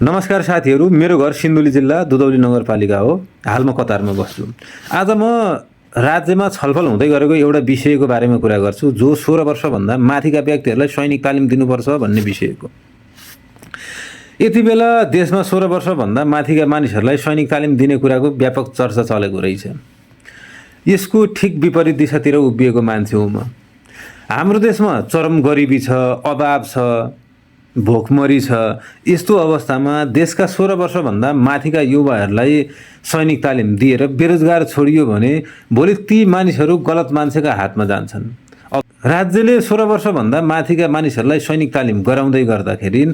नमस्कार साथीहरू, मेरो घर सिन्धुली जिल्ला दुधौली नगरपालिका हो। हाल म कतारमा बस्छु। आज म राज्यमा छलफल हुँदै गरेको एउटा विषयको बारेमा कुरा गर्छु, जो 16 वर्षभन्दा माथिका व्यक्तिहरूलाई सैनिक तालिम दिनुपर्छ भन्ने विषयको। यति बेला देशमा 16 वर्षभन्दा माथिका मानिसहरूलाई सैनिक तालिम दिने कुराको व्यापक चर्चा चलेको रहेछ। यसको ठिक विपरीत दिशातिर उभिएको मान्छे हो म। हाम्रो देशमा चरम गरिबी छ, अभाव छ, भोकमरी छ। यस्तो अवस्थामा देशका 16 वर्षभन्दा माथिका युवाहरूलाई सैनिक तालिम दिएर बेरोजगार छोडियो भने भोलि ती मानिसहरू गलत मान्छेका हातमा जान्छन्। राज्यले 16 वर्षभन्दा माथिका मानिसहरूलाई सैनिक तालिम गराउँदै गर्दाखेरि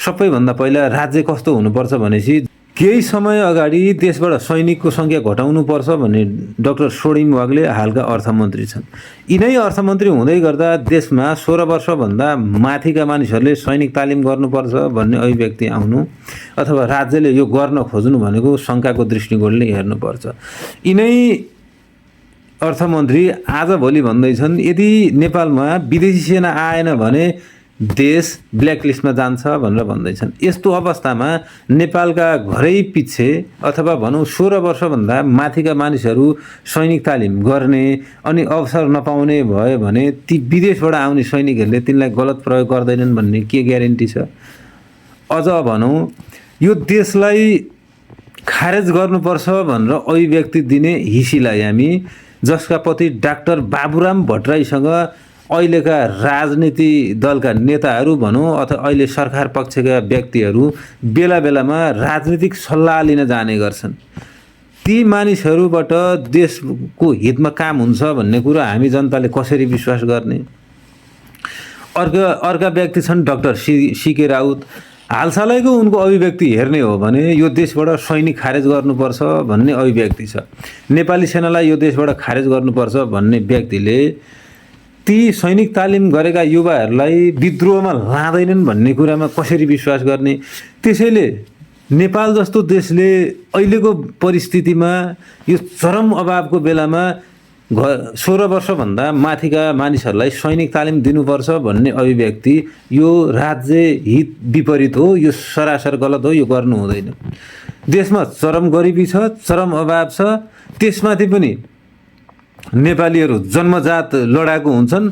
सबैभन्दा पहिला राज्य कस्तो हुनुपर्छ भनेपछि केही समय अगाडि देशबाट सैनिकको सङ्ख्या घटाउनुपर्छ भन्ने डाक्टर सोडिङ वागले हालका अर्थमन्त्री छन्। यिनै अर्थमन्त्री हुँदै गर्दा देशमा 16 वर्षभन्दा माथिका मानिसहरूले सैनिक तालिम गर्नुपर्छ भन्ने अभिव्यक्ति आउनु अथवा राज्यले यो गर्न खोज्नु भनेको शङ्काको दृष्टिकोणले हेर्नुपर्छ। यिनै अर्थमन्त्री आजभोलि भन्दैछन् यदि नेपालमा विदेशी सेना आएन भने देश ब्ल्याकलिस्टमा जान्छ भनेर भन्दैछन्। यस्तो अवस्थामा नेपालका घरै पिच्छे अथवा भनौँ 16 वर्षभन्दा माथिका मानिसहरू सैनिक तालिम गर्ने अनि अवसर नपाउने भयो भने ती विदेशबाट आउने सैनिकहरूले तिनलाई गलत प्रयोग गर्दैनन् भन्ने के ग्यारेन्टी छ? अझ भनौँ यो देशलाई खारेज गर्नुपर्छ भनेर अभिव्यक्ति दिने हिसीलाई हामी, जसका पति डाक्टर बाबुराम भट्टराईसँग अहिलेका राजनीति दलका नेताहरू भनौँ अथवा अहिले सरकार पक्षका व्यक्तिहरू बेला बेलामा राजनीतिक सल्लाह लिन जाने गर्छन्। ती मानिसहरूबाट देशको हितमा काम हुन्छ भन्ने कुरा हामी जनताले कसरी विश्वास गर्ने? अर्का व्यक्ति छन् डाक्टर सीके राउत। हालसालैको उनको अभिव्यक्ति हेर्ने हो भने यो देशबाट सैनिक खारेज गर्नुपर्छ भन्ने अभिव्यक्ति छ। नेपाली सेनालाई यो देशबाट खारेज गर्नुपर्छ भन्ने व्यक्तिले ती सैनिक तालिम गरेका युवाहरूलाई विद्रोहमा लाँदैनन् भन्ने कुरामा कसरी विश्वास गर्ने? त्यसैले नेपाल जस्तो देशले अहिलेको परिस्थितिमा यो चरम अभावको बेलामा 16 वर्षभन्दा माथिका मानिसहरूलाई सैनिक तालिम दिनुपर्छ भन्ने अभिव्यक्ति यो राज्य हित विपरीत हो। यो सरासर गलत हो। यो गर्नु हुँदैन। देशमा चरम गरिबी छ, चरम अभाव छ। त्यसमाथि पनि नेपालीहरू जन्मजात लडाकु हुन्छन्।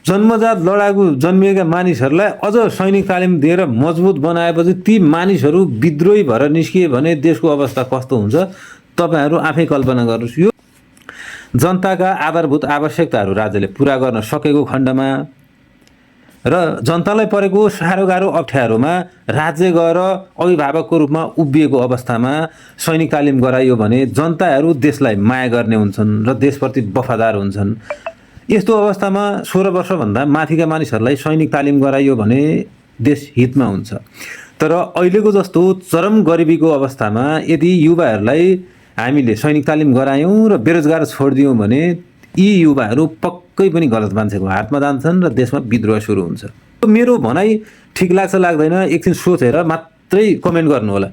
जन्मजात लडाकु जन्मिएका मानिसहरूलाई अझ सैनिक तालिम दिएर मजबुत बनाएपछि ती मानिसहरू विद्रोही भएर निस्किए भने देशको अवस्था कस्तो हुन्छ तपाईहरू आफै कल्पना गर्नुहोस्। यो जनताका आधारभूत आवश्यकताहरू राज्यले पुरा गर्न सकेको खण्डमा र जनतालाई परेको साह्रो गाह्रो अप्ठ्यारोमा राज्य गएर अभिभावकको रूपमा उभिएको अवस्थामा सैनिक तालिम गराइयो भने जनताहरू देशलाई माया गर्ने हुन्छन् र देशप्रति वफादार हुन्छन्। यस्तो अवस्थामा 16 वर्षभन्दा माथिका मानिसहरूलाई सैनिक तालिम गराइयो भने देश हितमा हुन्छ। तर अहिलेको जस्तो चरम गरिबीको अवस्थामा यदि युवाहरूलाई हामीले सैनिक तालिम गरायौँ र बेरोजगार छोडिदियौँ भने यी युवाहरू पक्कै पनि गलत मान्छेको हातमा जान्छन् र देशमा विद्रोह सुरु हुन्छ। मेरो भनाइ ठिक लाग्छ लाग्दैन एकछिन सोचेर मात्रै कमेन्ट गर्नु होला।